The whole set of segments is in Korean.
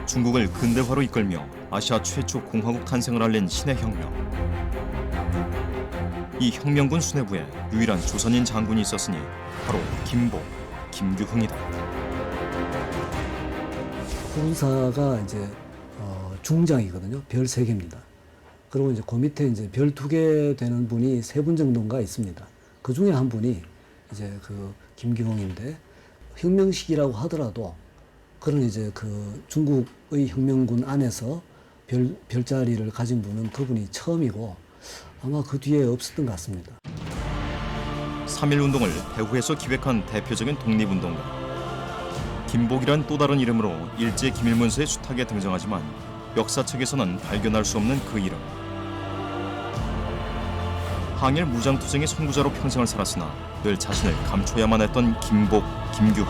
중국을 근대화로 이끌며 아시아 최초 공화국 탄생을 알린 신의 혁명. 이 혁명군 수뇌부에 유일한 조선인 장군이 있었으니 바로 김규흥이다. 군사가 이제 중장이거든요. 별 3개입니다. 그리고 이제 그 밑에 이제 별 2개 되는 분이 3분 정도가 있습니다. 그 중에 한 분이 이제 그 김규흥인데, 혁명식이라고 하더라도 그런 이제 그 중국의 혁명군 안에서 별자리를 가진 분은 그분이 처음이고 아마 그 뒤에 없었던 것 같습니다. 3.1운동을 배후에서 기획한 대표적인 독립운동가. 김복이란 또 다른 이름으로 일제 기밀문서의 수탁에 등장하지만 역사책에서는 발견할 수 없는 그 이름. 항일 무장투쟁의 선구자로 평생을 살았으나 늘 자신을 감춰야만 했던 김규흥.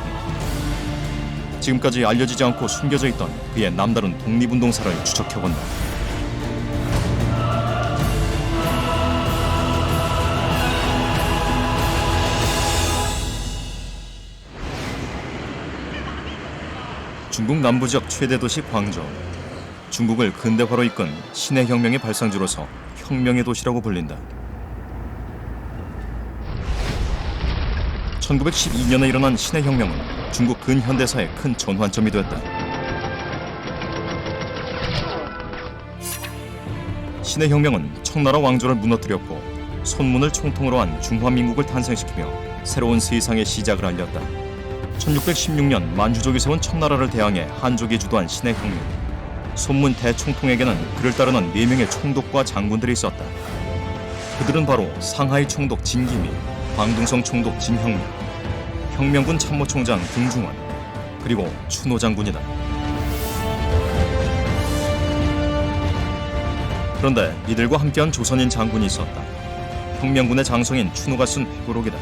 지금까지 알려지지 않고 숨겨져 있던 그의 남다른 독립운동사를 추적해본다. 중국 남부 지역 최대 도시 광저우. 중국을 근대화로 이끈 신의 혁명의 발상지로서 혁명의 도시라고 불린다. 1912년에 일어난 신의 혁명은 중국 근현대사의 큰 전환점이 됐다. 신의 혁명은 청나라 왕조를 무너뜨렸고 손문을 총통으로 한 중화민국을 탄생시키며 새로운 세상의 시작을 알렸다. 1616년 만주족이 세운 청나라를 대항해 한족이 주도한 신의 혁명. 손문 대총통에게는 그를 따르는 4명의 총독과 장군들이 있었다. 그들은 바로 상하이 총독 진기미, 광둥성 총독 진형민, 혁명군 참모총장 등중원, 그리고 추노 장군이다. 그런데 이들과 함께한 조선인 장군이 있었다. 혁명군의 장성인 추노가 쓴 회고록이다.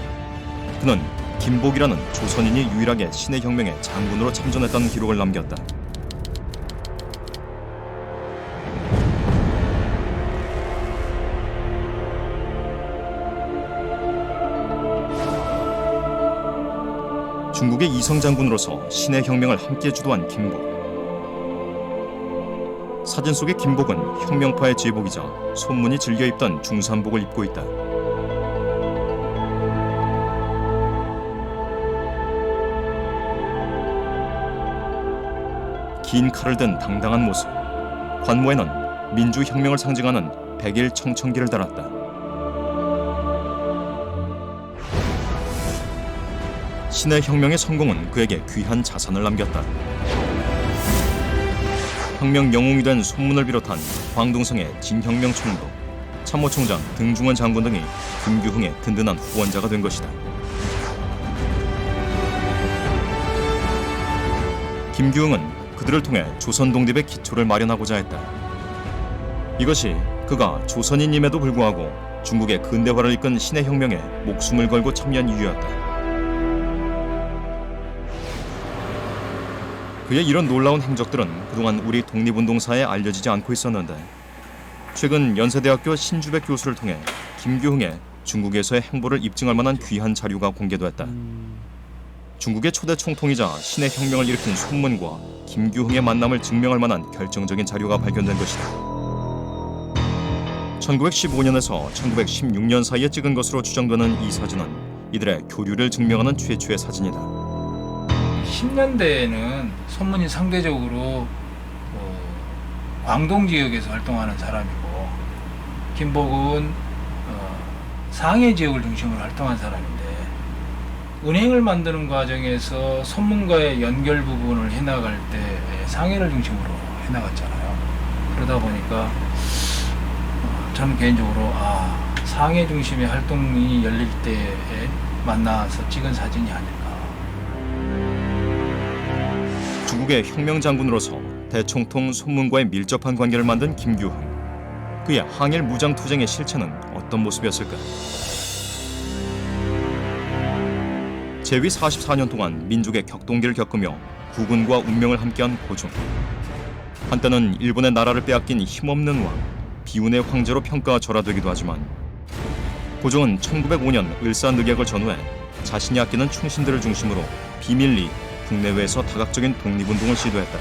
그는 김복이라는 조선인이 유일하게 신의 혁명에 장군으로 참전했다는 기록을 남겼다. 중국의 이성 장군으로서 신의 혁명을 함께 주도한 김복. 사진 속의 김복은 혁명파의 제복이자 손문이 즐겨 입던 중산복을 입고 있다. 긴 칼을 든 당당한 모습. 관모에는 민주혁명을 상징하는 백일 청천기를 달았다. 신의 혁명의 성공은 그에게 귀한 자산을 남겼다. 혁명 영웅이 된 손문을 비롯한 광둥성의 진형명 총독, 참모총장 등중원 장군 등이 김규흥의 든든한 후원자가 된 것이다. 김규흥은 그들을 통해 조선 독립의 기초를 마련하고자 했다. 이것이 그가 조선인임에도 불구하고 중국의 근대화를 이끈 신의 혁명에 목숨을 걸고 참여한 이유였다. 그의 이런 놀라운 행적들은 그동안 우리 독립운동사에 알려지지 않고 있었는데, 최근 연세대학교 신주백 교수를 통해 김규흥의 중국에서의 행보를 입증할 만한 귀한 자료가 공개됐다. 중국의 초대 총통이자 신의 혁명을 일으킨 손문과 김규흥의 만남을 증명할 만한 결정적인 자료가 발견된 것이다. 1915년에서 1916년 사이에 찍은 것으로 추정되는 이 사진은 이들의 교류를 증명하는 최초의 사진이다. 10년대에는 손문이 상대적으로 광동 지역에서 활동하는 사람이고, 김복은 상해 지역을 중심으로 활동한 사람인데, 은행을 만드는 과정에서 손문과의 연결 부분을 해나갈 때 상해를 중심으로 해나갔잖아요. 그러다 보니까 저는 개인적으로 상해 중심의 활동이 열릴 때에 만나서 찍은 사진이 아닐까. 중국의 혁명 장군으로서 대총통 손문과의 밀접한 관계를 만든 김규흥. 그의 항일 무장 투쟁의 실체는 어떤 모습이었을까? 재위 44년 동안 민족의 격동기를 겪으며 국군과 운명을 함께한 고종. 한때는 일본의 나라를 빼앗긴 힘없는 왕, 비운의 황제로 평가가 절하되기도 하지만, 고종은 1905년 을사늑약을 전후해 자신이 아끼는 충신들을 중심으로 비밀리 국내외에서 다각적인 독립운동을 시도했다.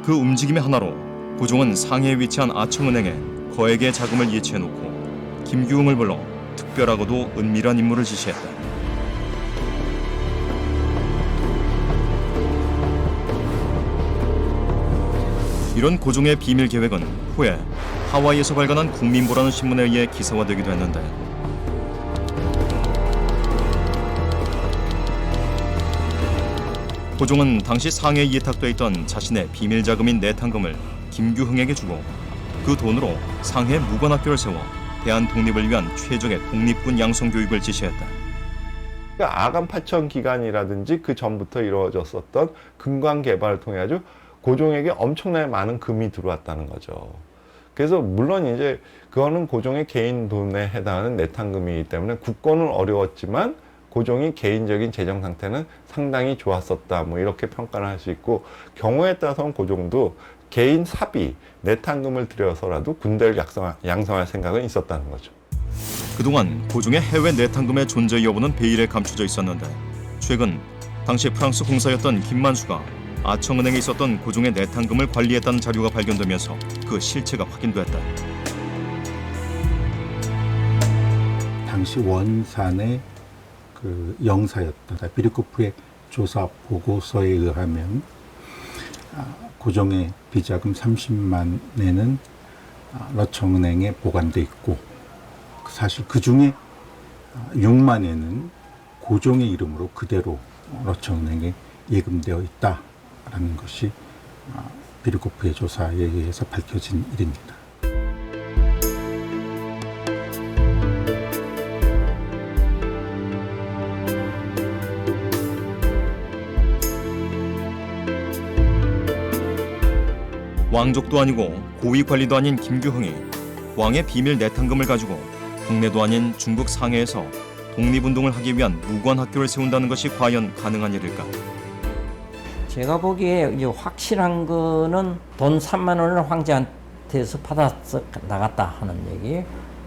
그 움직임의 하나로 고종은 상해에 위치한 아청은행에 거액의 자금을 예치해놓고 김규흥을 불러 특별하고도 은밀한 임무를 지시했다. 이런 고종의 비밀 계획은 후에 하와이에서 발간한 국민보라는 신문에 의해 기사화되기도 했는데 고종은 당시 상해에 예탁돼 있던 자신의 비밀 자금인 내탕금을 김규흥에게 주고 그 돈으로 상해 무관학교를 세워 대한 독립을 위한 최적의 독립군 양성 교육을 지시했다. 그러니까 아간 파천 기간이라든지 그 전부터 이루어졌었던 금광 개발을 통해 아주 고종에게 엄청나게 많은 금이 들어왔다는 거죠. 그래서 물론 이제 그거는 고종의 개인 돈에 해당하는 내탕금이기 때문에 국권은 어려웠지만 고종이 개인적인 재정 상태는 상당히 좋았었다. 뭐 이렇게 평가를 할 수 있고 경우에 따라서는 고종도 개인 사비, 내탕금을 들여서라도 군대를 양성할 생각은 있었다는 거죠. 그동안 고종의 해외 내탕금의 존재 여부는 베일에 감춰져 있었는데 최근 당시 프랑스 공사였던 김만수가 아청은행에 있었던 고종의 내탕금을 관리했다는 자료가 발견되면서 그 실체가 확인됐다. 당시 원산의 그 영사였던 비르코프의 조사 보고서에 의하면 고종의 비자금 30만에는 러청은행에 보관돼 있고 사실 그 중에 6만에는 고종의 이름으로 그대로 러청은행에 예금되어 있다라는 것이 비르코프의 조사에 의해서 밝혀진 일입니다. 왕족도 아니고 고위 관리도 아닌 김규흥이 왕의 비밀 내탕금을 가지고 국내도 아닌 중국 상해에서 독립운동을 하기 위한 무관학교를 세운다는 것이 과연 가능한 일일까? 제가 보기에 이제 확실한 거는 돈 3만 원을 황제한테서 받아서 나갔다 하는 얘기.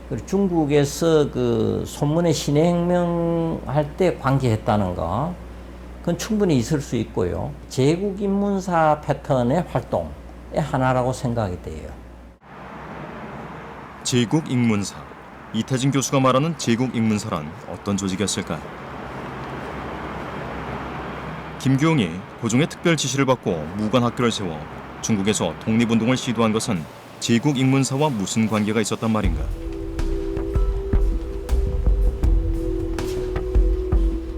그리고 중국에서 그 손문의 신해혁명 할 때 관계했다는 거, 그건 충분히 있을 수 있고요. 제국 입문사 패턴의 활동의 하나라고 생각이 돼요. 제국 ing문사. 이태진 교수가 말하는 제국 ing문사란 어떤 조직이었을까? 김규흥이 고종의 특별 지시를 받고 무관학교를 세워 중국에서 독립운동을 시도한 것은 제국 ing문사와 무슨 관계가 있었단 말인가?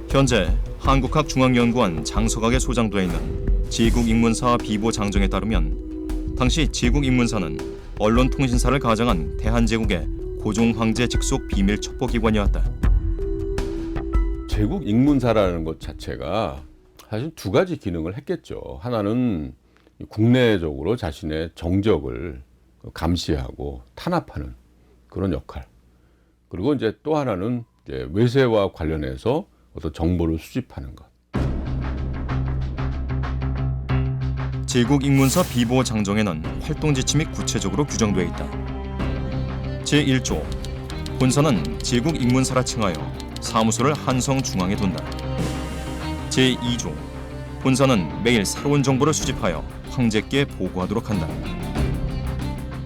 현재 한국학중앙연구원 장서각에 소장돼 있는 제국 ing문사 비보 장정에 따르면 당시 제국 ing문사는 언론통신사를 가장한 대한제국의 고종 황제 직속 비밀 첩보기관이었다. 제국 ing문사라는 것 자체가 사실 두 가지 기능을 했겠죠. 하나는 국내적으로 자신의 정적을 감시하고 탄압하는 그런 역할. 그리고 이제 또 하나는 이제 외세와 관련해서 어떤 정보를 수집하는 것. 제국 ing문사 비보 장정에는 활동 지침이 구체적으로 규정되어 있다. 제1조 본사는 제국 ing문사라 칭하여 사무소를 한성 중앙에 둔다. 제2조 본사는 매일 새로운 정보를 수집하여 황제께 보고하도록 한다.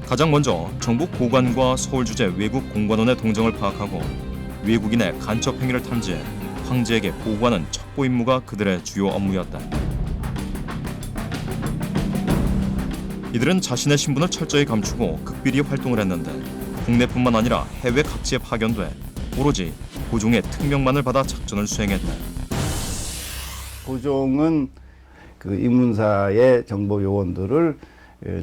가장 먼저 정부 고관과 서울주재 외국 공관원의 동정을 파악하고 외국인의 간첩 행위를 탐지해 황제에게 보고하는 첩보 임무가 그들의 주요 업무였다. 이들은 자신의 신분을 철저히 감추고 극비리 활동을 했는데 국내뿐만 아니라 해외 각지에 파견돼 오로지 고종의 특명만을 받아 작전을 수행했다. 고종은 그 ing문사의 정보 요원들을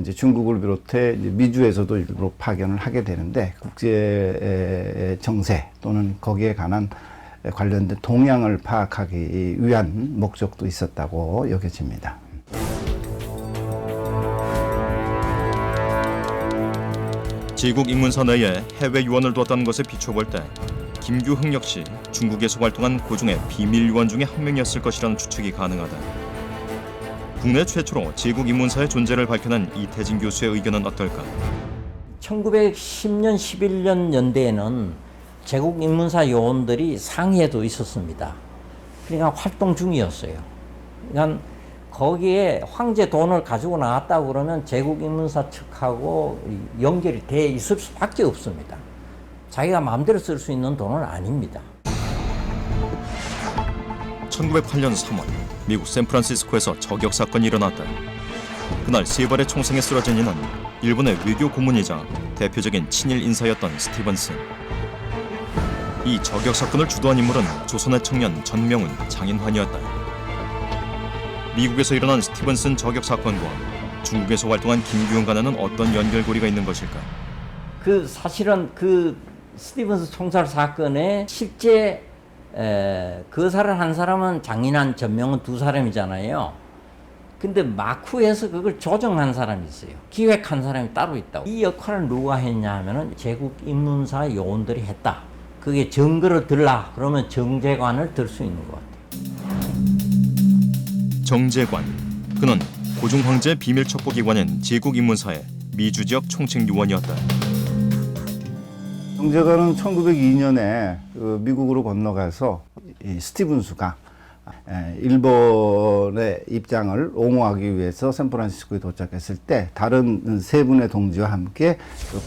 이제 중국을 비롯해 이제 미주에서도 일부러 파견을 하게 되는데 국제 정세 또는 거기에 관한 관련된 동향을 파악하기 위한 목적도 있었다고 여겨집니다. 제국 ing문사 내에 해외 유언을 두었다는 것에 비춰볼 때 김규흥 역시 중국에서 활동한 고종의 비밀 유언 중에 한 명이었을 것이라는 추측이 가능하다. 국내 최초로 제국 ing문사의 존재를 밝혀낸 이태진 교수의 의견은 어떨까? 1910년, 11년 연대에는 제국 ing문사 요원들이 상해에도 있었습니다. 그러니까 활동 중이었어요. 그러니까 거기에 황제 돈을 가지고 나왔다고 그러면 제국 인문사 측하고 연결이 돼 있을 수밖에 없습니다. 자기가 마음대로 쓸 수 있는 돈은 아닙니다. 1908년 3월 미국 샌프란시스코에서 저격 사건이 일어났다. 그날 세 발의 총성에 쓰러진 이는 일본의 외교 고문이자 대표적인 친일 인사였던 스티븐슨. 이 저격 사건을 주도한 인물은 조선의 청년 전명훈 장인환이었다. 미국에서 일어난 스티븐슨 저격 사건과 중국에서 활동한 김규흥 간에는 어떤 연결고리가 있는 것일까? 그 사실은 그 스티븐슨 총살 사건에 실제 거사를 한 사람은 장인환, 전명훈 두 사람이잖아요. 근데 마쿠에서 그걸 조정한 사람이 있어요. 기획한 사람이 따로 있다고. 이 역할을 누가 했냐 하면은 제국 인문사 요원들이 했다. 그게 증거를 들라 그러면 정제관을 들 수 있는 것 같아요. 정제관. 그는 고종 황제의 비밀 첩보기관인 제국 인문사의 미주 지역 총책 요원이었다. 정제관은 1902년에 미국으로 건너가서 이 스티븐스가 일본의 입장을 옹호하기 위해서 샌프란시스코에 도착했을 때 다른 세 분의 동지와 함께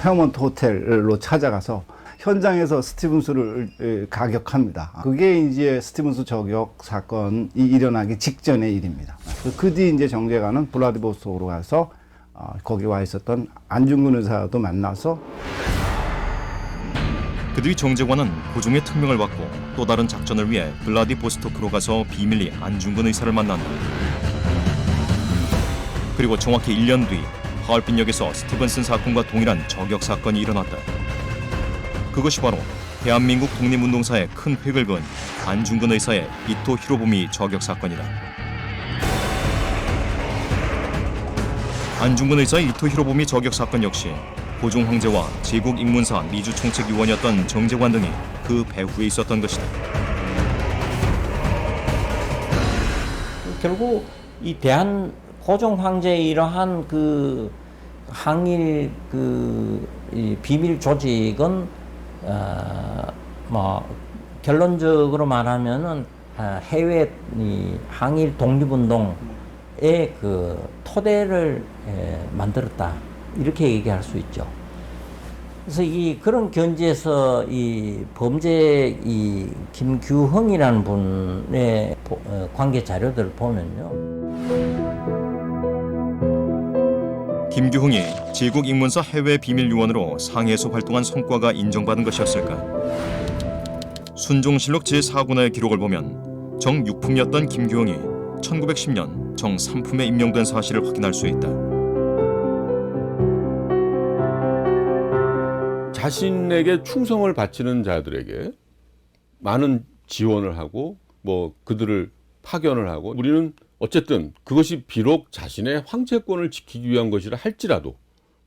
페어몬트 호텔로 찾아가서 현장에서 스티븐스를 가격합니다. 그게 이제 스티븐스 저격 사건이 일어나기 직전의 일입니다. 그 뒤 이제 정제관은 블라디보스토크로 가서 거기 와 있었던 안중근 의사도 만나서 그 뒤 정제관은 고종의 특명을 받고 또 다른 작전을 위해 블라디보스토크로 가서 비밀리 안중근 의사를 만난다. 그리고 정확히 1년 뒤 하얼빈역에서 스티븐슨 사건과 동일한 저격 사건이 일어났다. 그것이 바로 대한민국 독립운동사에 큰 획을 그은 안중근 의사의 이토 히로부미 저격 사건이다. 안중근 의사의 이토 히로부미 저격 사건 역시 고종 황제와 제국 인문사 미주 총책 요원이었던 정제관 등이 그 배후에 있었던 것이다. 결국 이 대한 고종 황제의 이러한 그 항일 이 비밀 조직은 뭐 결론적으로 말하면은 해외 이 항일 독립운동의 그 토대를 만들었다 이렇게 얘기할 수 있죠. 그래서 이 그런 견지에서 이 범죄 이 김규흥이라는 분의 관계 자료들을 보면요. 김규흥이 제국 인문사 해외 비밀 요원으로 상해에서 활동한 성과가 인정받은 것이었을까? 순종실록 제4군의 기록을 보면 정육품이었던 김규흥이 1910년 정3품에 임명된 사실을 확인할 수 있다. 자신에게 충성을 바치는 자들에게 많은 지원을 하고 뭐 그들을 파견을 하고 우리는 어쨌든 그것이 비록 자신의 황제권을 지키기 위한 것이라 할지라도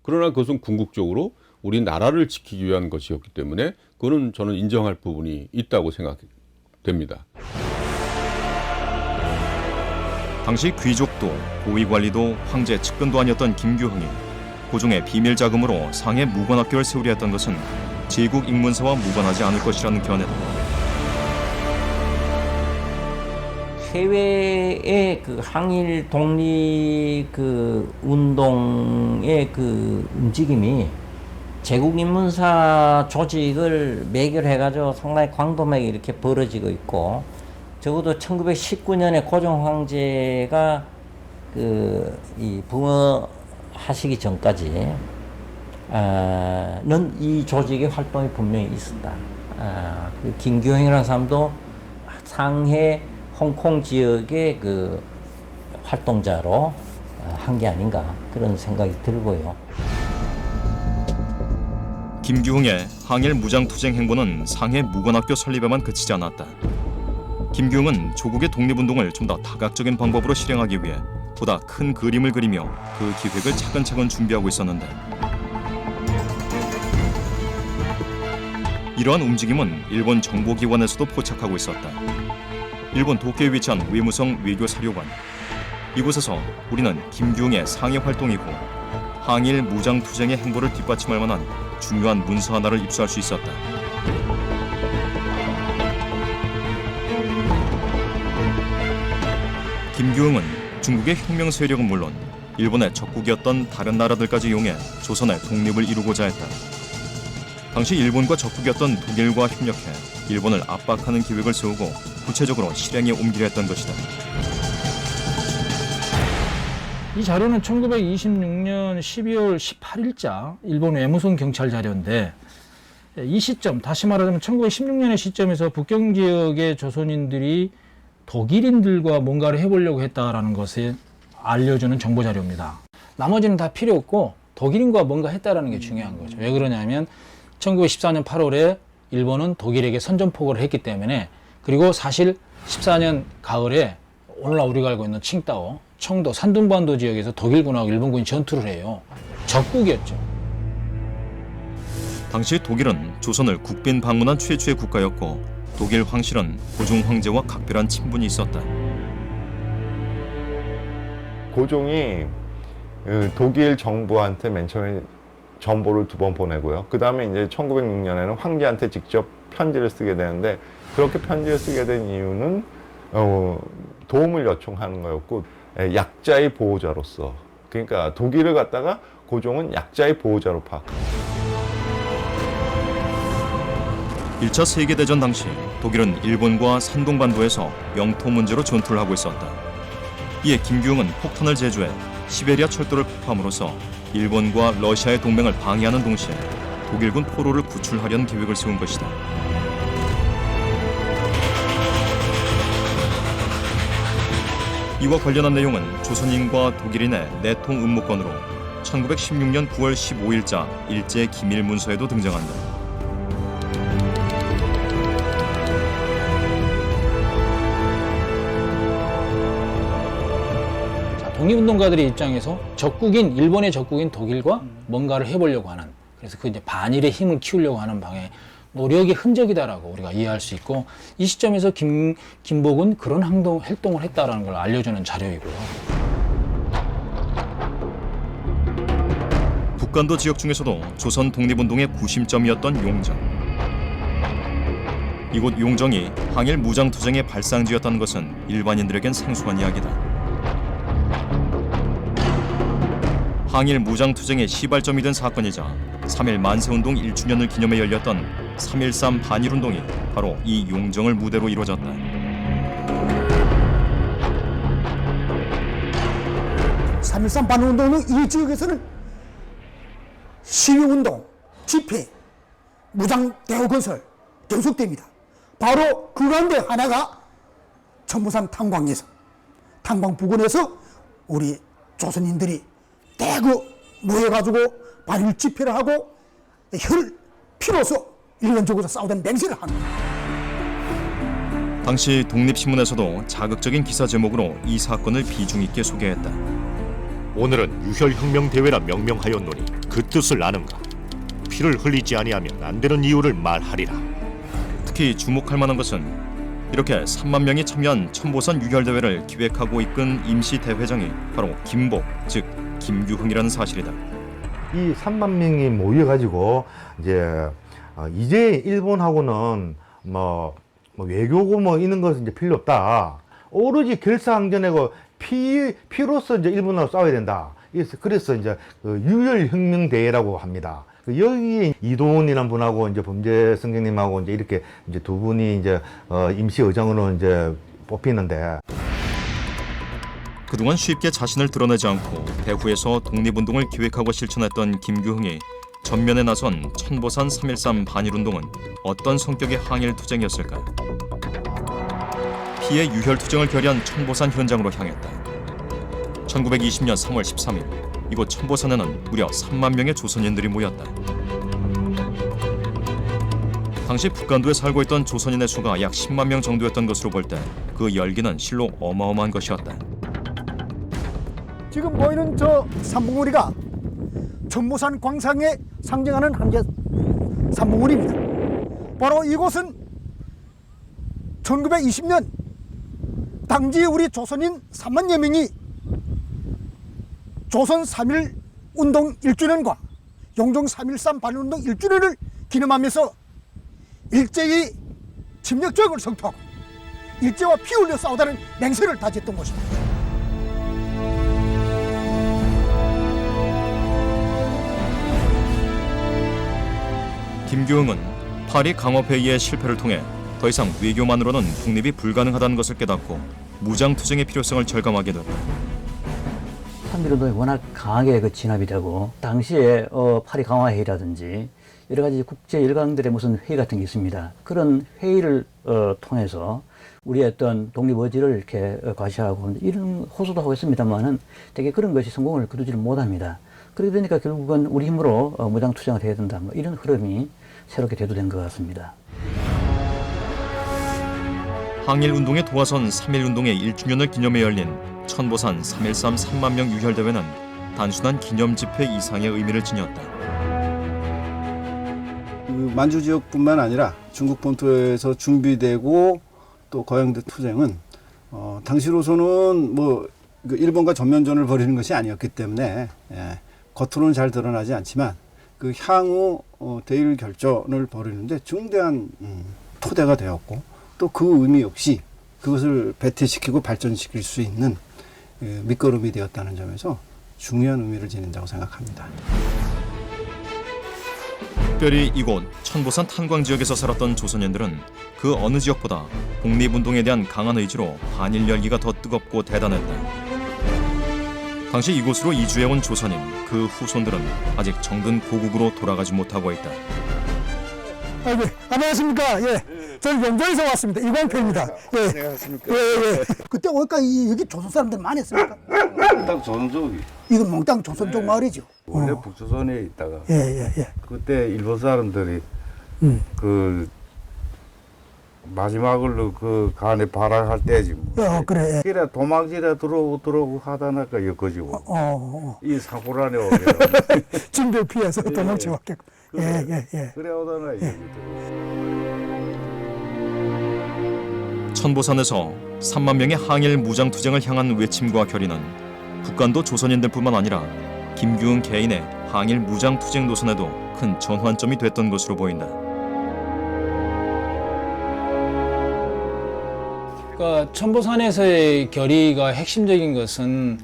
그러나 그것은 궁극적으로 우리 나라를 지키기 위한 것이었기 때문에 그거는 저는 인정할 부분이 있다고 생각됩니다. 당시 귀족도 고위관리도 황제 측근도 아니었던 김규흥이 고종의 비밀 자금으로 상해 무관학교를 세우려 했던 것은 제국 인문사와 무관하지 않을 것이라는 견해다. 해외의 그 항일 독립 그 운동의 그 움직임이 제국 인문사 조직을 매결해가지고 상당히 광범하게 이렇게 벌어지고 있고 적어도 1919년에 고종 황제가 이 붕어하시기 전까지 는 이 조직의 활동이 분명히 있었다. 그 김규흥이라는 사람도 상해 홍콩 지역의 그 활동자로 한 게 아닌가 그런 생각이 들고요. 김규흥의 항일 무장투쟁 행보는 상해 무관학교 설립에만 그치지 않았다. 김규흥은 조국의 독립운동을 좀 더 다각적인 방법으로 실행하기 위해 보다 큰 그림을 그리며 그 기획을 차근차근 준비하고 있었는데 이러한 움직임은 일본 정보기관에서도 포착하고 있었다. 일본 도쿄에 위치한 외무성 외교사료관. 이곳에서 우리는 김규흥의 상해 활동 이후 항일 무장투쟁의 행보를 뒷받침할 만한 중요한 문서 하나를 입수할 수 있었다. 김규흥은 중국의 혁명 세력은 물론 일본의 적국이었던 다른 나라들까지 이용해 조선의 독립을 이루고자 했다. 당시 일본과 적국이었던 독일과 협력해 일본을 압박하는 계획을 세우고 구체적으로 실행에 옮기려 했던 것이다. 이 자료는 1926년 12월 18일자 일본 외무성 경찰 자료인데, 이 시점, 다시 말하자면 1916년의 시점에서 북경 지역의 조선인들이 독일인들과 뭔가를 해보려고 했다라는 것을 알려주는 정보 자료입니다. 나머지는 다 필요 없고 독일인과 뭔가 했다라는 게 중요한 거죠. 왜 그러냐면 1914년 8월에 일본은 독일에게 선전포고를 했기 때문에, 그리고 사실 14년 가을에 오늘날 우리가 알고 있는 칭다오, 청도, 산둥반도 지역에서 독일군하고 일본군이 전투를 해요. 적국이었죠. 당시 독일은 조선을 국빈 방문한 최초의 국가였고 독일 황실은 고종 황제와 각별한 친분이 있었다. 고종이 독일 정부한테 맨 처음에 전보를 2번 보내고요. 그 다음에 이제 1906년에는 황제한테 직접 편지를 쓰게 되는데, 그렇게 편지를 쓰게 된 이유는 도움을 요청하는 거였고, 약자의 보호자로서, 그러니까 독일을 갖다가 고종은 약자의 보호자로 파악합니다. 1차 세계대전 당시 독일은 일본과 산동반도에서 영토 문제로 전투를 하고 있었다. 이에 김규흥은 폭탄을 제조해 시베리아 철도를 폭파함으로써 일본과 러시아의 동맹을 방해하는 동시에 독일군 포로를 구출하려는 계획을 세운 것이다. 이와 관련한 내용은 조선인과 독일인의 내통 음모건으로 1916년 9월 15일자 일제 기밀 문서에도 등장한다. 독립운동가들의 입장에서 적국인, 일본의 적국인 독일과 뭔가를 해보려고 하는, 그래서 그 이제 반일의 힘을 키우려고 하는 방에 노력의 흔적이다라고 우리가 이해할 수 있고, 이 시점에서 김복은 그런 활동을 했다라는 걸 알려주는 자료이고요. 북간도 지역 중에서도 조선 독립운동의 구심점이었던 용정. 이곳 용정이 항일 무장투쟁의 발상지였다는 것은 일반인들에겐 생소한 이야기다. 항일 무장투쟁의 시발점이 된 사건이자 3.1 만세운동 1주년을 기념해 열렸던 3.13 반일운동이 바로 이 용정을 무대로 이루어졌다. 3.13 반일운동은 이 지역에서는 시위운동, 집회, 무장대호 건설 계속됩니다. 바로 그 가운데 하나가 천보산 탄광에서, 탄광 부근에서 우리 조선인들이 대거 모여가지고 반일 집회를 하고 혈, 피로서 일본적으로 싸우던 맹세를 합니다. 당시 독립신문에서도 자극적인 기사 제목으로 이 사건을 비중 있게 소개했다. 오늘은 유혈혁명대회라 명명하였노니 그 뜻을 아는가? 피를 흘리지 아니하면 안 되는 이유를 말하리라. 특히 주목할 만한 것은 이렇게 3만 명이 참여한 천보산 유혈대회를 기획하고 이끈 임시 대회장이 바로 김복, 즉 김규흥이라는 사실이다. 이 3만 명이 모여가지고 이제 일본하고는 뭐 외교고 뭐 이런 것은 이제 필요 없다. 오로지 결사항전하고 피로서 이제 일본하고 싸워야 된다. 그래서 이제 그 유혈혁명대회라고 합니다. 여기에 이도훈이라는 분하고 이제 범죄 선생님하고 이제 이렇게 이제 두 분이 이제 임시 의장으로 이제 뽑히는데. 그동안 쉽게 자신을 드러내지 않고 대구에서 독립운동을 기획하고 실천했던 김규흥이 전면에 나선 천보산 3.13 반일운동은 어떤 성격의 항일투쟁이었을까? 피해 유혈투쟁을 결의한 천보산 현장으로 향했다. 1920년 3월 13일 이곳 천보산에는 무려 3만 명의 조선인들이 모였다. 당시 북간도에 살고 있던 조선인의 수가 약 10만 명 정도였던 것으로 볼 때 그 열기는 실로 어마어마한 것이었다. 지금 보이는 저 삼봉우리가 천보산 광산에 상징하는 한 개 삼봉우리입니다. 바로 이곳은 1920년 당시 우리 조선인 3만여 명이 조선 3.1 운동 1주년과 용정 3.13 반일운동 1주년을 기념하면서 일제의 침략 조약을 성토하고 일제와 피 흘려 싸우다는 맹세를 다졌던 것입니다. 김규흥은 파리 강업회의의 실패를 통해 더 이상 외교만으로는 독립이 불가능하다는 것을 깨닫고 무장투쟁의 필요성을 절감하게 됐다. 한미운동이 워낙 강하게 진압이 되고 당시에 파리 강화회의라든지 여러 가지 국제 일강들의 무슨 회의 같은 게 있습니다. 그런 회의를 통해서 우리의 어떤 독립 의지를 이렇게 과시하고 이런 호소도 하고 있습니다만은 되게 그런 것이 성공을 거두지를 못합니다. 그러다 보니까 결국은 우리 힘으로 무장투쟁을 해야 된다. 뭐 이런 흐름이 새롭게 대두된 것 같습니다. 항일운동에 도와선 3.1운동의 1주년을 기념해 열린 천보산 3.13 3만 명 유혈대회는 단순한 기념 집회 이상의 의미를 지녔다. 만주 지역뿐만 아니라 중국 본토에서 준비되고 또 거양대 투쟁은 당시로서는 뭐 일본과 전면전을 벌이는 것이 아니었기 때문에 겉으로는 잘 드러나지 않지만 그 향후 대일 결전을 벌이는데 중대한 토대가 되었고 또 그 의미 역시 그것을 배태시키고 발전시킬 수 있는 밑거름이 되었다는 점에서 중요한 의미를 지닌다고 생각합니다. 특별히 이곳 천보산 탄광 지역에서 살았던 조선인들은 그 어느 지역보다 독립운동에 대한 강한 의지로 반일 열기가 더 뜨겁고 대단했다. 당시 이곳으로 이주해온 조선인 그 후손들은 아직 정든 고국으로 돌아가지 못하고 있다. 아이고, 안녕하십니까? 예. 저는 영도에서 왔습니다. 이광표입니다. 예. 안녕하십니까? 예. 그때 오니까 여기 조선 사람들 많이 했습니까? 몽땅 조선족이. 이건 몽땅 조선족 마을이죠. 원래 북조선에 있다가. 예. 그때 일본 사람들이 그 마지막으로 그 간에 발악할 때지 뭐. 그래. 그래 도망지라 들어오고 하다니까 여기지고. 이 사고란에 오게. 진배 피해서 도망치 왔겠고. 예. 그래 오다나 여기 천보산에서 3만 명의 항일 무장투쟁을 향한 외침과 결의는 북한도 조선인들뿐만 아니라 김규흥 개인의 항일 무장투쟁 노선에도 큰 전환점이 됐던 것으로 보인다. 그러니까 천보산에서의 결의가 핵심적인 것은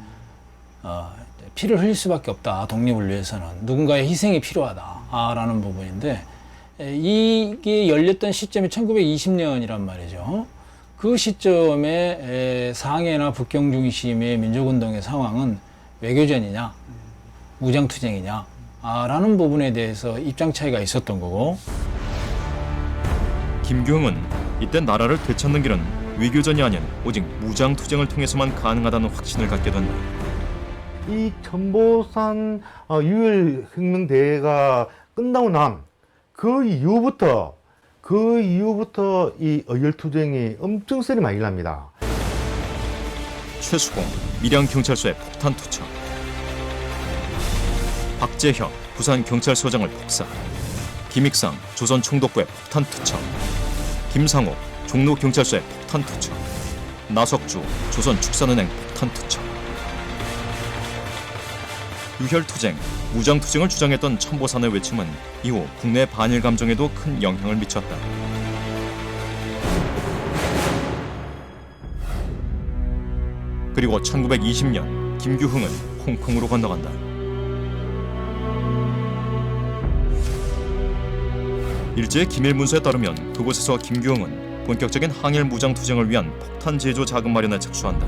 피를 흘릴 수밖에 없다. 독립을 위해서는 누군가의 희생이 필요하다라는 부분인데 이게 열렸던 시점이 1920년이란 말이죠. 그 시점에 상해나 북경 중심의 민족운동의 상황은 외교전이냐 무장투쟁이냐 라는 부분에 대해서 입장 차이가 있었던 거고, 김규흥은 이때 나라를 되찾는 길은 외교전이 아닌 오직 무장투쟁을 통해서만 가능하다는 확신을 갖게 된다. 이 천보산 유혈혁명대회가 끝나고 난 그 이후부터 이 어혈투쟁이 엄청 소리 많이 납니다. 최수공 밀양경찰서의 폭탄 투척, 박재현 부산경찰서장을 폭사, 김익상 조선총독부의 폭탄 투척, 김상옥 종로경찰서의 폭탄 투척, 나석주 조선축산은행 폭탄 투척. 유혈투쟁, 무장투쟁을 주장했던 천보산의 외침은 이후 국내 반일 감정에도 큰 영향을 미쳤다. 그리고 1920년 김규흥은 홍콩으로 건너간다. 일제의 기밀문서에 따르면 그곳에서 김규흥은 본격적인 항일 무장투쟁을 위한 폭탄 제조 자금 마련에 착수한다.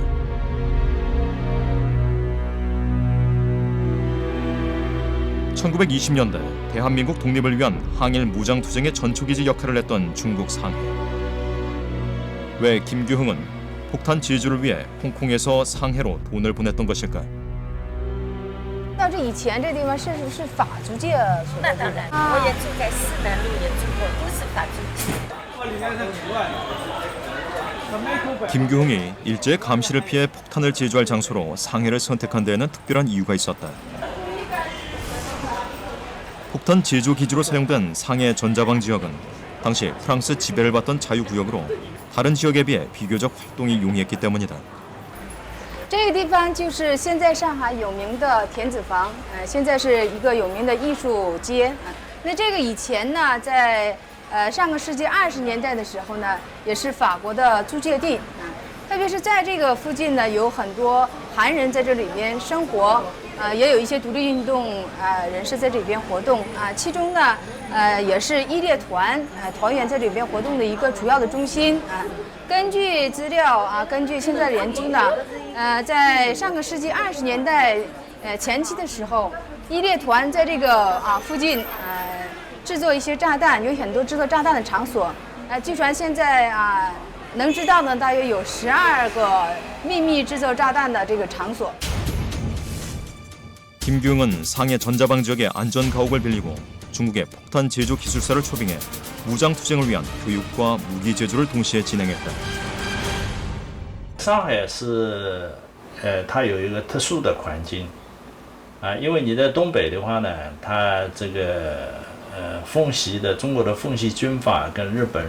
1920년대 대한민국 독립을 위한 항일 무장투쟁의 전초기지 역할을 했던 중국 상해. 왜 김규흥은 폭탄 제조를 위해 홍콩에서 상해로 돈을 보냈던 것일까? 到这以前这地方是法租界所在。那当然，我也住在市南路，也住过，都是法租界。 김규흥이 일제의 감시를 피해 폭탄을 제조할 장소로 상해를 선택한 데에는 특별한 이유가 있었다. 폭탄 제조 기지로 사용된 상해 전자방 지역은 당시 프랑스 지배를 받던 자유구역으로 다른 지역에 비해 비교적 활동이 용이했기 때문이다. 这个地方就是现在上海有名的田子坊，现在是一个有名的艺术街。那这个以前呢，在上个世纪20年代的时候呢，也是法国的租界地。特别是在这个附近呢，有很多韩人在这里边生活，也有一些独立运动人士在这里边活动其中呢，也是一列团团员在这边活动的一个主要的中心啊。根据资料啊，根据现在的研究呢，在上个世纪20年代前期的时候，一列团在这个附近制作一些炸弹，有很多制作炸弹的场所。据传现在能知道呢，大约有12个秘密制作炸弹的这个场所。 김규응은 상해 전자방 지역의 안전 가옥을 빌리고 중국의 폭탄 제조 기술사를 초빙해 무장 투쟁을 위한 교육과 무기 제조를 동시에 진행했다. 上海是它有一个特殊的环境因为你在东北的话呢，它这个奉系的中国的奉系军阀跟日本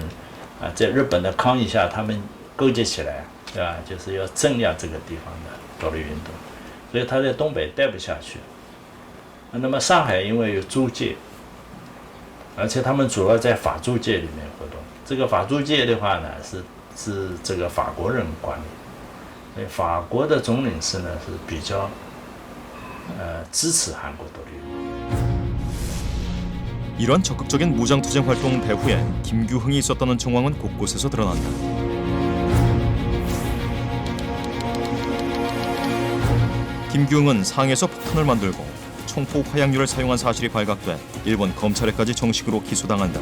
在日本的抗议下，他们勾结起来，对吧？就是要镇压这个地方的独立运动。 所以他在东北待不下去。那么上海因为有租界，而且他们主要在法租界里面活动。这个法租界的话呢，是这个法国人管理，所以法国的总领事呢是比较支持韩国独立。 이런 적극적인 무장 투쟁 활동 배후에 김규흥이 있었다는 정황은 곳곳에서 드러난다. 김규응은 상해에서 폭탄을 만들고 총포 화약류를 사용한 사실이 발각돼 일본 검찰에까지 정식으로 기소당한다.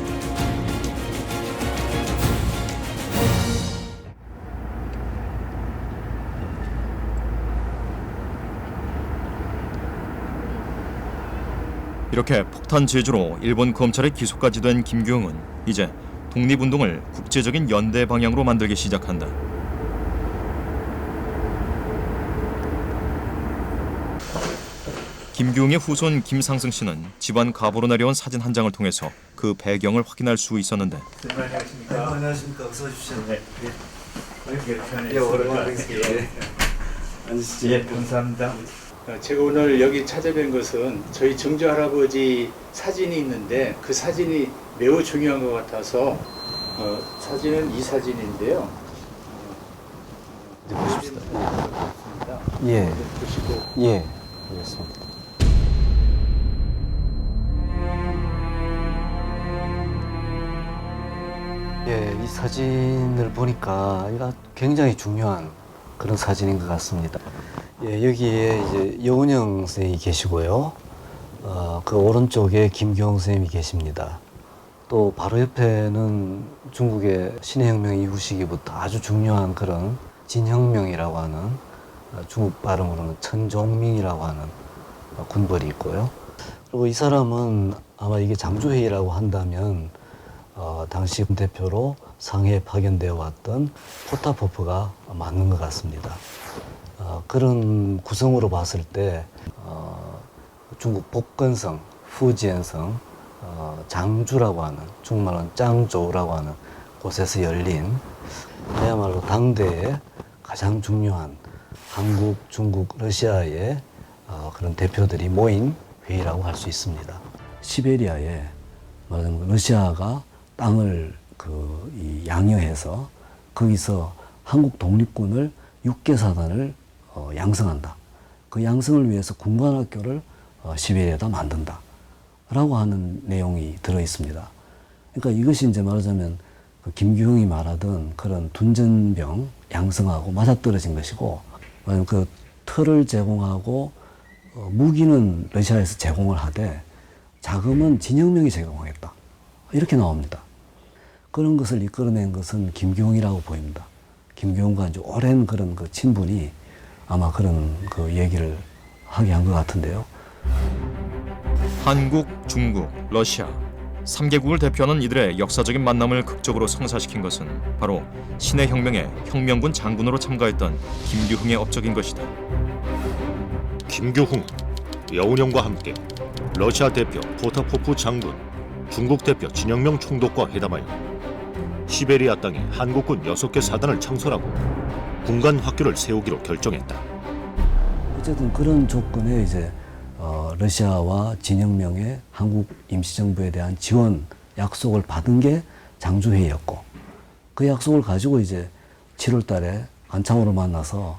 이렇게 폭탄 제조로 일본 검찰에 기소까지 된 김규응은 이제 독립운동을 국제적인 연대 방향으로 만들기 시작한다. 김규응의 후손 김상승 씨는 집안 가보로 내려온 사진 한 장을 통해서 그 배경을 확인할 수 있었는데. 안녕하십니까. 안녕하십니까. 어서 오십시오. 네. 예, 오랜만에 뵙습니다. 앉으시죠. 예, 감사합니다. 제가 오늘 여기 찾아뵌 것은 저희 증조 할아버지 사진이 있는데 그 사진이 매우 중요한 것 같아서 사진은 이 사진인데요. 이제 보십시다. 예. 보시고. 예. 알겠습니다. 예, 이 사진을 보니까 이거 굉장히 중요한 그런 사진인 것 같습니다. 예, 여기에 이제 여운형 선생님이 계시고요. 그 오른쪽에 김규응 선생님이 계십니다. 또 바로 옆에는 중국의 신해혁명 이후 시기부터 아주 중요한 그런 진혁명이라고 하는 중국 발음으로는 천종민이라고 하는 군벌이 있고요. 그리고 이 사람은 아마 이게 장주회의라고 한다면 당시 대표로 상해에 파견되어 왔던 포타포프가 맞는 것 같습니다. 그런 구성으로 봤을 때 중국 복건성, 후지엔성, 장주라고 하는 중국말로는 짱조우라고 하는 곳에서 열린 그야말로 당대의 가장 중요한 한국, 중국, 러시아의 그런 대표들이 모인 회의라고 할 수 있습니다. 시베리아에 말하자면 러시아가 땅을 양여해서 거기서 한국 독립군을 6개 사단을 양성한다. 그 양성을 위해서 군관학교를 시베리아에다 만든다. 라고 하는 내용이 들어 있습니다. 그러니까 이것이 이제 말하자면 그 김규응이 말하던 그런 둔전병 양성하고 맞아떨어진 것이고, 그 틀을 제공하고 무기는 러시아에서 제공을 하되 자금은 진혁명이 제공하겠다. 이렇게 나옵니다. 그런 것을 이끌어낸 것은 김규응이라고 보입니다. 김규응과 이제 오랜 그런 그 친분이 아마 그런 그 얘기를 하게 한 것 같은데요. 한국, 중국, 러시아 3개국을 대표하는 이들의 역사적인 만남을 극적으로 성사시킨 것은 바로 신해혁명의 혁명군 장군으로 참가했던 김규흥의 업적인 것이다. 김규흥, 여운형과 함께 러시아 대표 포타포프 장군, 중국 대표 진혁명 총독과 회담하여 시베리아 땅에 한국군 6개 사단을 창설하고 군관 학교를 세우기로 결정했다. 어쨌든 그런 조건에 이제 러시아와 진혁명의 한국 임시정부에 대한 지원 약속을 받은 게 장주회의였고, 그 약속을 가지고 이제 7월 달에 안창호를 만나서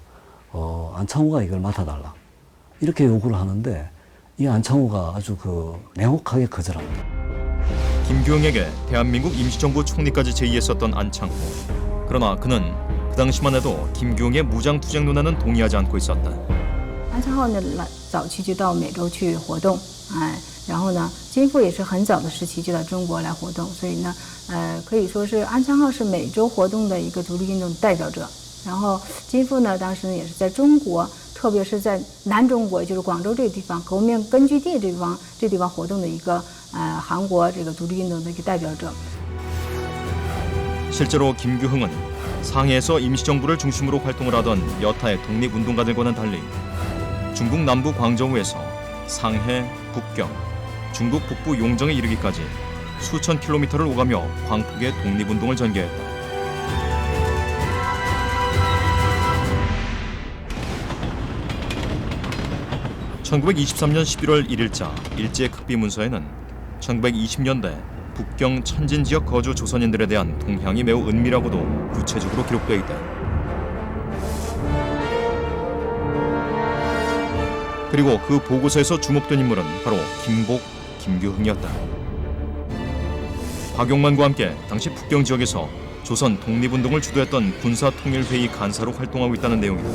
안창호가 이걸 맡아달라 이렇게 요구를 하는데 이 안창호가 아주 냉혹하게 거절합니다. 김규흥에게 대한민국 임시정부 총리까지 제의했었던 안창호. 그러나 그는 그 당시만 해도 김규흥의 무장투쟁 논의는 동의하지 않고 있었다. 安昌浩呢，早期就到美洲去活动，然后呢，金复也是很早的时期就到中国来活动，所以呢，可以说是安昌浩是美洲活动的一个独立运动的代表者。然后金复呢，当时呢也是在中国，特别是在南中国，也就是广州这个地方革命根据地这地方活动的一个韩国这个独立运动的一个代表者。 실제로 김규흥은 상해에서 임시정부를 중심으로 활동을 하던 여타의 독립운동가들과는 달리 중국 남부 광저우에서 상해, 북경, 중국 북부 용정에 이르기까지 수천 킬로미터를 오가며 광폭의 독립운동을 전개했다. (1923년 11월 1일자) 일제 극비 문서에는 1920년대 북경 천진 지역 거주 조선인들에 대한 동향이 매우 은밀하고도 구체적으로 기록되어 있다. 그리고 그 보고서에서 주목된 인물은 바로 김복, 김규흥이었다. 박용만과 함께 당시 북경 지역에서 조선 독립운동을 주도했던 군사통일회의 간사로 활동하고 있다는 내용이다.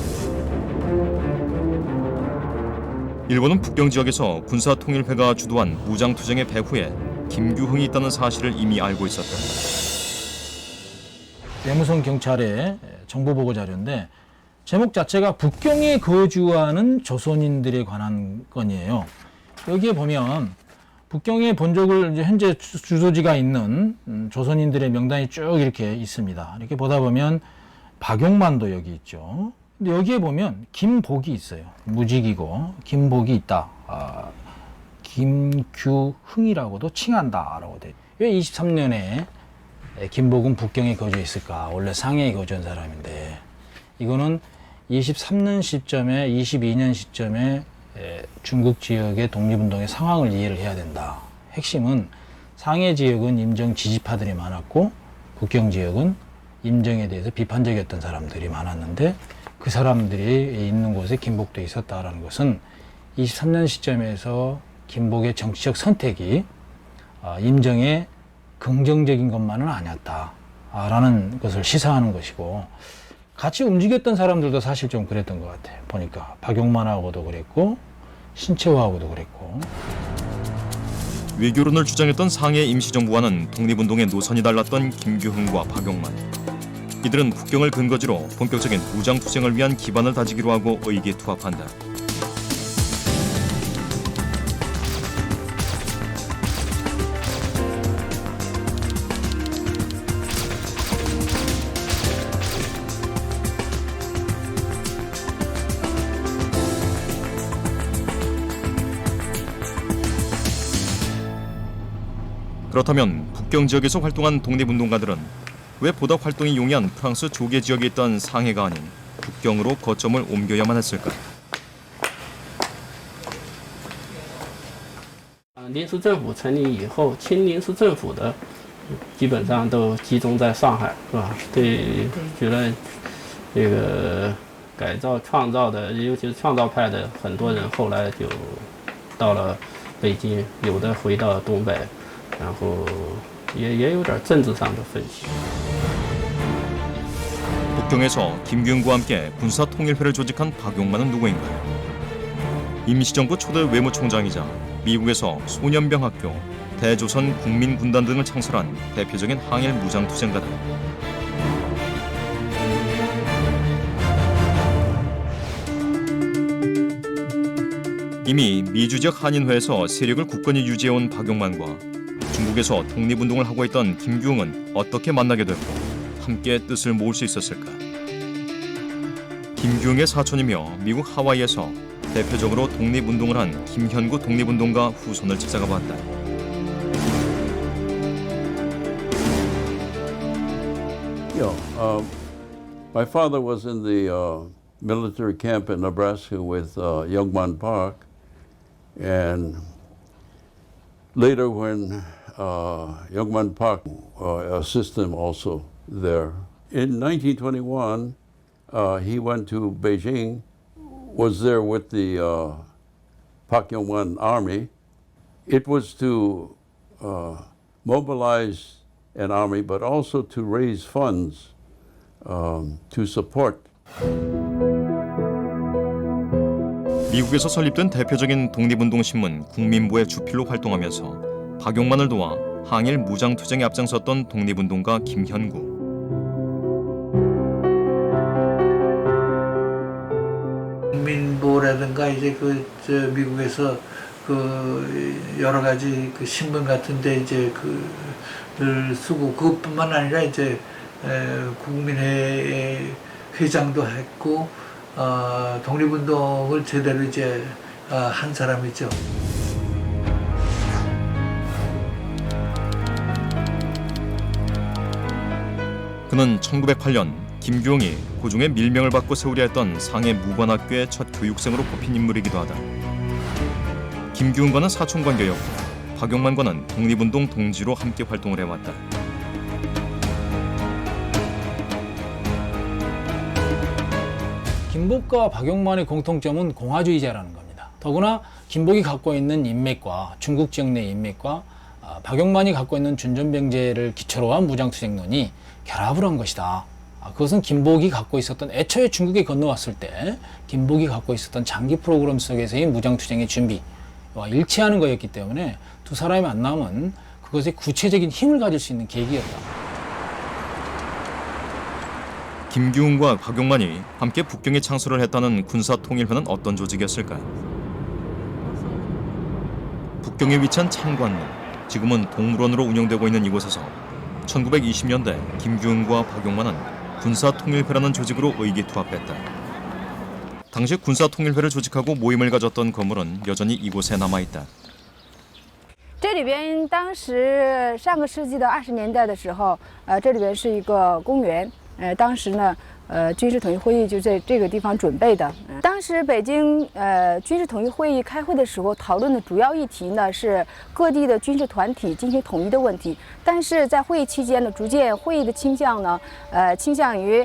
일본은 북경 지역에서 군사통일회가 주도한 무장투쟁의 배후에 김규흥이 있다는 사실을 이미 알고 있었다. 외무성 경찰의 정보보고 자료인데 제목 자체가 북경에 거주하는 조선인들에 관한 건이에요. 여기에 보면 북경의 본적을 이제 현재 주소지가 있는 조선인들의 명단이 쭉 이렇게 있습니다. 이렇게 보다 보면 박용만도 여기 있죠. 근데 여기에 보면 김복이 있어요. 무직이고 김복이 있다. 김규흥이라고도 칭한다라고 돼. 왜 23년에 김복은 북경에 거주했을까? 원래 상해에 거주한 사람인데 이거는 23년 시점에 22년 시점에 중국 지역의 독립운동의 상황을 이해를 해야 된다. 핵심은 상해 지역은 임정 지지파들이 많았고 북경 지역은 임정에 대해서 비판적이었던 사람들이 많았는데 그 사람들이 있는 곳에 김복도 있었다라는 것은 23년 시점에서 김복의 정치적 선택이 임정에 긍정적인 것만은 아니었다라는 것을 시사하는 것이고 같이 움직였던 사람들도 사실 좀 그랬던 것 같아요. 보니까 박용만하고도 그랬고 신채호하고도 그랬고. 외교론을 주장했던 상해 임시정부와는 독립운동의 노선이 달랐던 김규흥과 박용만. 이들은 북경을 근거지로 본격적인 무장투쟁을 위한 기반을 다지기로 하고 의기투합한다. 그렇다면 북경 지역에서 활동한 독립운동가들은 왜 보다 활동이 용이한 프랑스 조계 지역에 있던 상해가 아닌 북경으로 거점을 옮겨야만 했을까? 临时政府成立以后，亲临时政府的基本上都集中在上海，是吧？对，觉得这个改造创造的，尤其是创造派的很多人，后来就到了北京，有的回到东北。 然后也有点政治上的分歧。 북경에서 김규흥과 함께 군사통일회를 조직한 박용만은 누구인가요? 임시정부 초대 외무총장이자 미국에서 소년병학교, 대조선 국민군단 등을 창설한 대표적인 항일 무장투쟁가다. 이미 미주지역 한인회에서 세력을 굳건히 유지해온 박용만과 중국에서 독립운동을 하고 있던 김규흥은 어떻게 만나게 됐고 함께 뜻을 모을 수 있었을까? 김규흥의 사촌이며 미국 하와이에서 대표적으로 독립운동을 한 김현구 독립운동가 후손을 찾아가 봤다. My father was in the military camp in Nebraska with Youngman Park, and later when Youngman Park assisted him also there. In 1921, he went to Beijing, was there with the Pak Yong-wan army. It was to mobilize an army, but also to raise funds to support. 미국에서 설립된 대표적인 독립운동 신문 국민보의 주필로 활동하면서 박용만을 도와 항일 무장투쟁에 앞장섰던 독립운동가 김현구. 국민보라든가 이제 미국에서 여러 가지 신문 같은데 이제 를 쓰고 그것뿐만 아니라 이제 국민회 회장도 했고 독립운동을 제대로 이제 한 사람이죠. 그는 1908년 김규응이 고종의 밀명을 받고 세우려 했던 상해 무관학교의 첫 교육생으로 뽑힌 인물이기도 하다. 김규응과는 사촌관계였고 박용만과는 독립운동 동지로 함께 활동을 해왔다. 김복과 박용만의 공통점은 공화주의자라는 겁니다. 더구나 김복이 갖고 있는 인맥과 중국 지역 내 인맥과 박용만이 갖고 있는 준전병제를 기초로 한 무장투쟁론이 결합을 한 것이다. 그것은 김복이 갖고 있었던 애초에 중국에 건너왔을 때 김복이 갖고 있었던 장기 프로그램 속에서의 무장투쟁의 준비와 일치하는 거였기 때문에 두 사람이 만남은 그것의 구체적인 힘을 가질 수 있는 계기였다. 김규응과 박용만이 함께 북경에 창설을 했다는 군사통일회는 어떤 조직이었을까? 북경에 위치한 창관문, 지금은 동물원으로 운영되고 있는 이곳에서 1920년대 김규응과 박용만은 군사통일회라는 조직으로 의기투합했다. 당시 군사통일회를 조직하고 모임을 가졌던 건물은 여전히 이곳에 남아있다. 这里边当时上个世纪的20年代的时候，这里边是一个公园，当时呢，军事统一会议就在这个地方准备的。当时北京军事统一会议开会的时候，讨论的主要议题呢是各地的军事团体进行统一的问题。但是在会议期间呢，逐渐会议的倾向呢，倾向于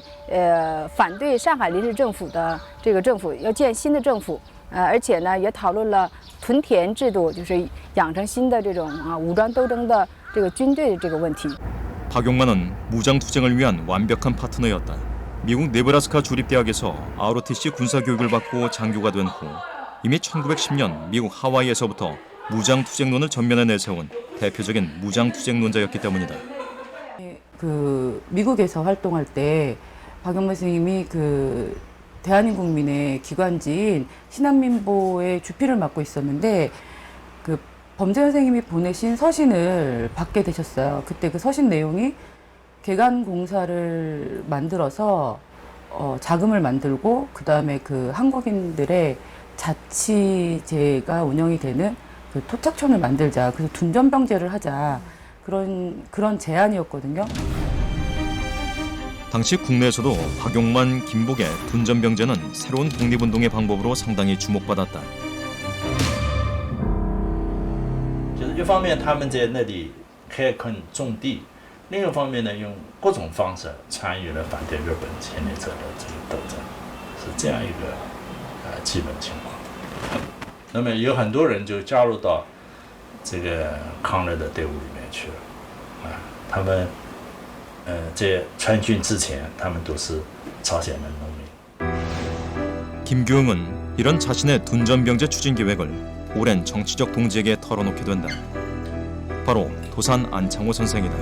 反对上海临时政府的这个政府，要建新的政府。而且呢，也讨论了屯田制度，就是养成新的这种武装斗争的这个军队的这个问题。 박용만은 무장투쟁을 위한 완벽한 파트너였다. 미국 네브라스카 주립대학에서 ROTC 군사교육을 받고 장교가 된 후 이미 1910년 미국 하와이에서부터 무장투쟁론을 전면에 내세운 대표적인 무장투쟁론자였기 때문이다. 미국에서 활동할 때 박용만 선생님이 대한민국민의 기관지인 신한민보의 주필을 맡고 있었는데 범죄 선생님이 보내신 서신을 받게 되셨어요. 그때 그 서신 내용이 개간공사를 만들어서 자금을 만들고 그 다음에 한국인들의 자치제가 운영이 되는 토착촌을 만들자. 그래서 둔전병제를 하자. 그런 제안이었거든요. 당시 국내에서도 박용만, 김복의 둔전병제는 새로운 독립운동의 방법으로 상당히 주목받았다. 就是一方面他们在那里开垦种地，另一方面呢用各种方式参与了反对日本侵略者的这个斗争，是这样一个基本情况。那么有很多人就加入到这个抗日的队伍里面去了，他们在川军之前，他们都是朝鲜的农民。 김규응은 이런 자신의 둔전병제 추진 계획을 오랜 정치적 동지에게 털어놓게 된다. 바로 도산 안창호 선생이다.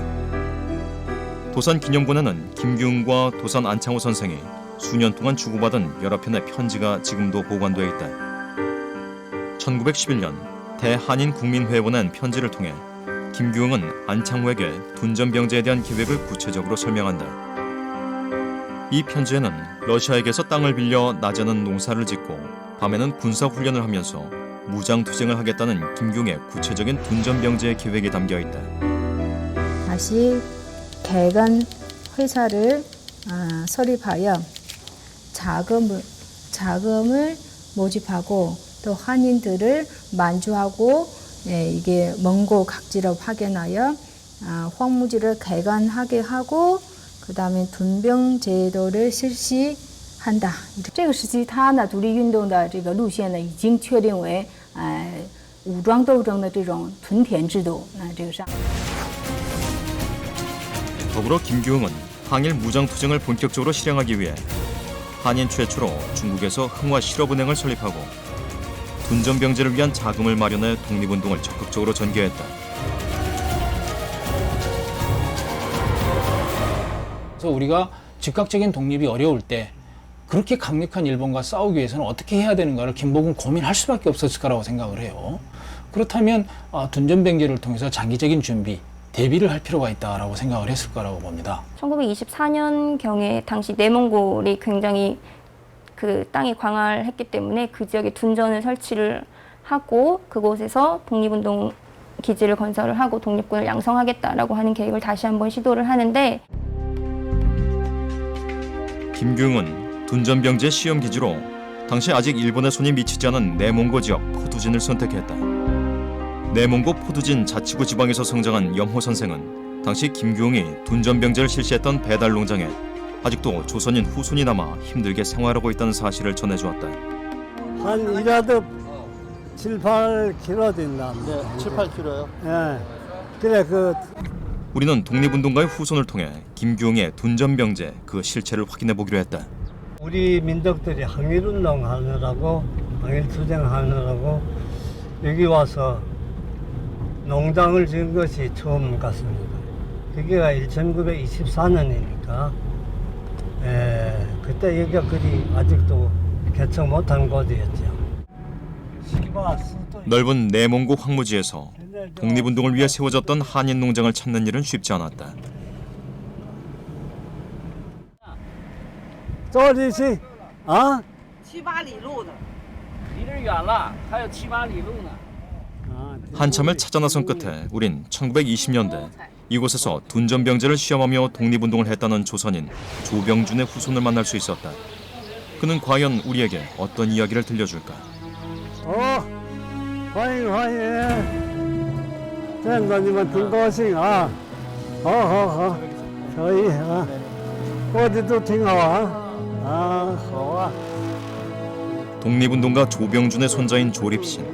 도산 기념관에는 김규응과 도산 안창호 선생이 수년 동안 주고받은 여러 편의 편지가 지금도 보관되어 있다. 1911년 대한인 국민회에 보낸 편지를 통해 김규응은 안창호에게 둔전병제에 대한 계획을 구체적으로 설명한다. 이 편지에는 러시아에게서 땅을 빌려 낮에는 농사를 짓고 밤에는 군사훈련을 하면서 무장투쟁을 하겠다는 김규응의 구체적인 둔전병제의 계획이 담겨 있다. 다시 개간 회사를 설립하여 자금을 모집하고 또 한인들을 만주하고 이게 몽고 각지로 파견하여 황무지를 개간하게 하고 그 다음에 둔병 제도를 실시한다. 这个时期，他呢独立运动的这个路线呢，已经确定为武装斗争的这种屯田制度。这个上。 더불어 김규응은 항일 무장투쟁을 본격적으로 실행하기 위해 한인 최초로 중국에서 흥화 실업은행을 설립하고 둔전병제를 위한 자금을 마련해 독립운동을 적극적으로 전개했다. 그래서 우리가 즉각적인 독립이 어려울 때 그렇게 강력한 일본과 싸우기 위해서는 어떻게 해야 되는가를 김복은 고민할 수밖에 없었을 거라고 생각을 해요. 그렇다면 둔전병제를 통해서 장기적인 준비, 대비를 할 필요가 있다라고 생각을 했을 거라고 봅니다. 1924년경에 당시 내몽골이 굉장히 그 땅이 광활했기 때문에 그 지역에 둔전을 설치를 하고 그곳에서 독립운동 기지를 건설을 하고 독립군을 양성하겠다라고 하는 계획을 다시 한번 시도를 하는데 김규응은 둔전병제 시험기지로 당시 아직 일본의 손이 미치지 않은 내몽고 지역 포두진을 선택했다. 내몽고 포두진 자치구 지방에서 성장한 염호 선생은 당시 김규응이 둔전병제를 실시했던 배달 농장에 아직도 조선인 후손이 남아 힘들게 생활하고 있다는 사실을 전해주었다. 한 1야드 7, 8km 된다. 네, 7, 8km요? 예. 그래 우리는 독립운동가의 후손을 통해 김규응의 둔전병제 그 실체를 확인해 보기로 했다. 우리 민족들이 항일운동 하느라고 항일투쟁 하느라고 여기 와서 농장을 지은 것이 처음 같습니다. 그게가 1924년이니까 그때 여기가 그리 아직도 개척 못한 곳이었죠. 넓은 내몽고 황무지에서 독립운동을 위해 세워졌던 한인 농장을 찾는 일은 쉽지 않았다. 这里是啊7、8里路的，离这远了，还有7、8里路呢。 한참을 찾아 나선 끝에 우린 1920년대 이곳에서 둔전병제를 시험하며 독립운동을 했다는 조선인 조병준의 후손을 만날 수 있었다. 그는 과연 우리에게 어떤 이야기를 들려줄까? 欢迎欢迎，见到你们挺高兴啊！好好好，可以啊，过得都挺好啊，好啊。 독립운동가 조병준의 손자인 조립신.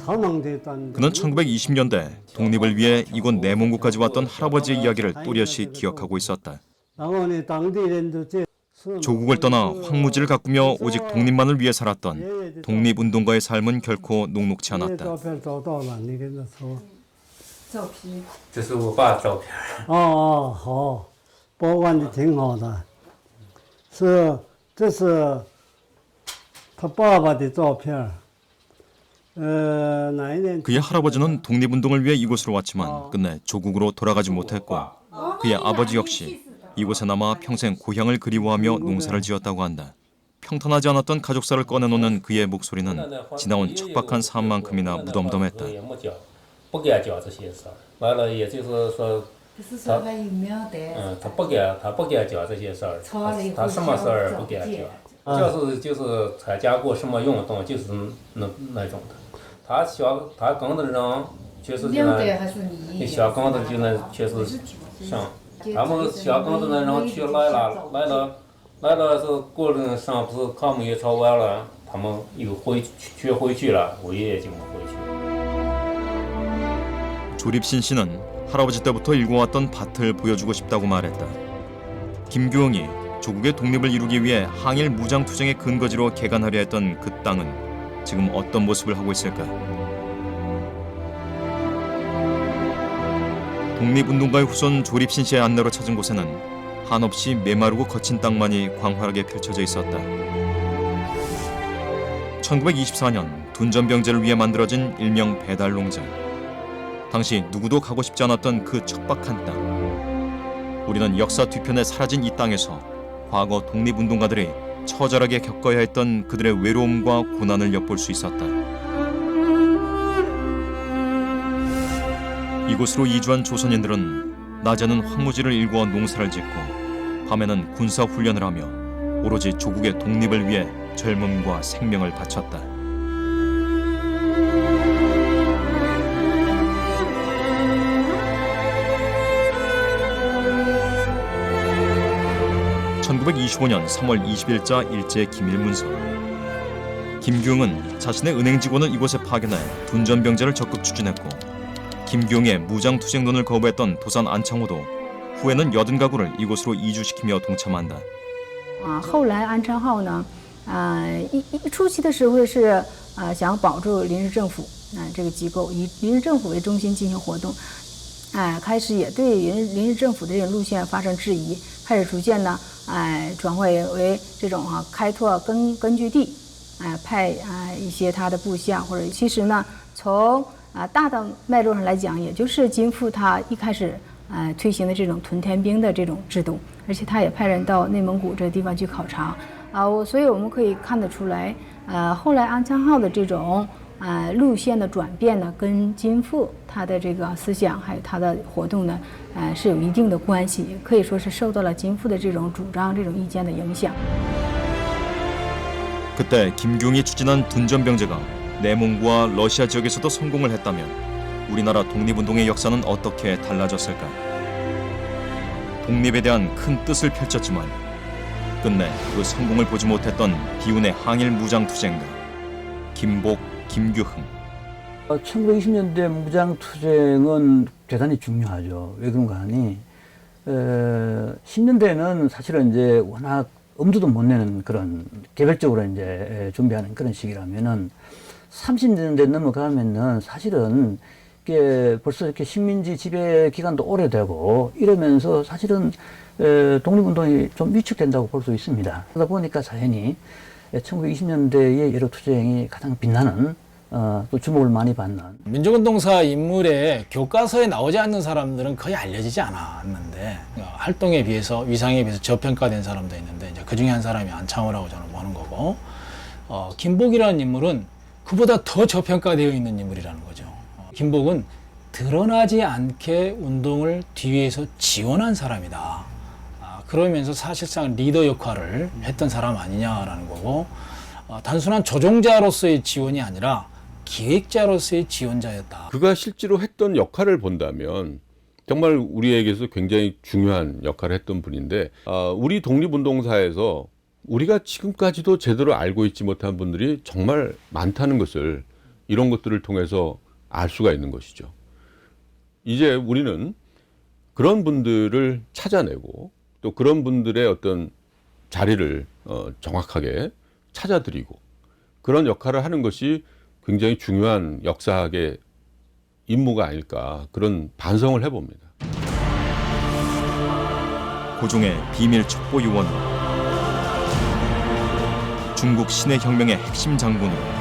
그는 1920년대 독립을 위해 이곳 내몽고까지 왔던 할아버지의 이야기를 또렷이 기억하고 있었다. 조국을 떠나 황무지를 가꾸며 오직 독립만을 위해 살았던 독립운동가의 삶은 결코 녹록지 않았다. 这是我爸照片。哦，好，保管的挺好的。这是他爸爸的照片。 그의 할아버지는 독립운동을 위해 이곳으로 왔지만 끝내 조국으로 돌아가지 못했고 그의 아버지 역시 이곳에 남아 평생 고향을 그리워하며 농사를 지었다고 한다. 평탄하지 않았던 가족사를 꺼내놓는 그의 목소리는 지나온 척박한 삶만큼이나 무덤덤했다. 完了，也就是说，他不给讲这些事儿，他什么事儿不给讲，就是参加过什么运动，就是那种的。他跟的人确实就那，小跟的就那确实上，他们小跟的那人去来了是过程上不是抗美吵完了，他们又回去了，我也就没回去。 조립신 씨는 할아버지 때부터 일궈왔던 밭을 보여주고 싶다고 말했다. 김규응이 조국의 독립을 이루기 위해 항일 무장투쟁의 근거지로 개간하려 했던 그 땅은 지금 어떤 모습을 하고 있을까? 독립운동가의 후손 조립신 씨의 안내로 찾은 곳에는 한없이 메마르고 거친 땅만이 광활하게 펼쳐져 있었다. 1924년 둔전병제를 위해 만들어진 일명 배달 농장. 당시 누구도 가고 싶지 않았던 그 척박한 땅. 우리는 역사 뒤편에 사라진 이 땅에서 과거 독립운동가들이 처절하게 겪어야 했던 그들의 외로움과 고난을 엿볼 수 있었다. 이곳으로 이주한 조선인들은 낮에는 황무지를 일구어 농사를 짓고 밤에는 군사훈련을 하며 오로지 조국의 독립을 위해 젊음과 생명을 바쳤다. (1925년 3월 20일자) 일제 기밀문서. 김규응은 자신의 은행 직원을 이곳에 파견해 둔전병제를 적극 추진했고 김규응의 무장투쟁론을 거부했던 도산 안창호도 후에는 80가구를 이곳으로 이주시키며 동참한다. 后来安昌号呢，初期的时候是想保住临时政府这个机构，以临时政府为中心进行活动，开始也对临时政府的这种路线发生质疑，开始逐渐呢，转化为这种开拓根据地，派一些他的部下，或者其实呢，从大的脉络上来讲，也就是金复他一开始推行的这种屯田兵的这种制度，而且他也派人到内蒙古这个地方去考察所以我们可以看得出来，后来安昌号的这种路线的转变呢，跟金复他的这个思想还有他的活动呢，是有一定的关系，可以说是受到了金复的这种主张、这种意见的影响。 그때 김규웅이 추진한 둔전병제가 내몽구와 러시아 지역에서도 성공을 했다면 우리나라 독립운동의 역사는 어떻게 달라졌을까? 독립에 대한 큰 뜻을 펼쳤지만 끝내 그 성공을 보지 못했던 비운의 항일 무장투쟁가 김복, 김규흥. 1920년대 무장투쟁은 대단히 중요하죠. 왜 그런가 하니 10년대는 사실은 이제 워낙 엄두도 못 내는 그런 개별적으로 이제 준비하는 그런 시기라면은 30년대 넘어가면은 사실은 이게 벌써 이렇게 식민지 지배 기간도 오래되고 이러면서 사실은 독립운동이 좀 위축된다고 볼 수 있습니다. 그러다 보니까 자연히 1920년대의 여러 투쟁이 가장 빛나는 또 주목을 많이 받는 민족운동사 인물의 교과서에 나오지 않는 사람들은 거의 알려지지 않았는데 활동에 비해서 위상에 비해서 저평가된 사람도 있는데 이제 그 중에 한 사람이 안창호라고 저는 보는 거고 김복이라는 인물은 그보다 더 저평가되어 있는 인물이라는 거죠. 김복은 드러나지 않게 운동을 뒤에서 지원한 사람이다. 그러면서 사실상 리더 역할을 했던 사람 아니냐라는 거고 단순한 조종자로서의 지원이 아니라 기획자로서의 지원자였다. 그가 실제로 했던 역할을 본다면 정말 우리에게서 굉장히 중요한 역할을 했던 분인데 우리 독립운동사에서 우리가 지금까지도 제대로 알고 있지 못한 분들이 정말 많다는 것을 이런 것들을 통해서 알 수가 있는 것이죠. 이제 우리는 그런 분들을 찾아내고 또 그런 분들의 어떤 자리를 정확하게 찾아드리고 그런 역할을 하는 것이 굉장히 중요한 역사학의 임무가 아닐까 그런 반성을 해봅니다. 고종의 비밀 첩보 요원으로 중국 신해 혁명의 핵심 장군으로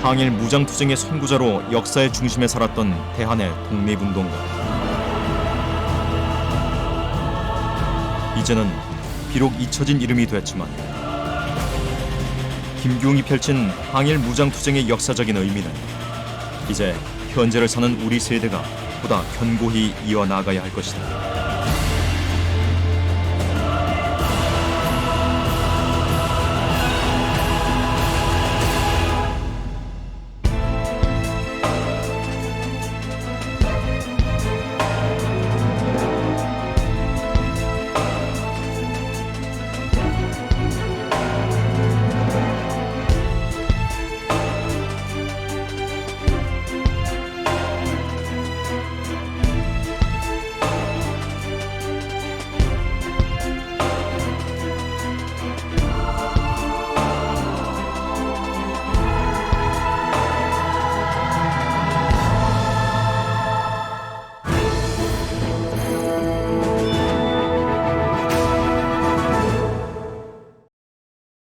항일 무장투쟁의 선구자로 역사의 중심에 살았던 대한의 독립운동가. 이제는 비록 잊혀진 이름이 됐지만 김규웅이 펼친 항일 무장투쟁의 역사적인 의미는 이제 현재를 사는 우리 세대가 보다 견고히 이어나가야 할 것이다.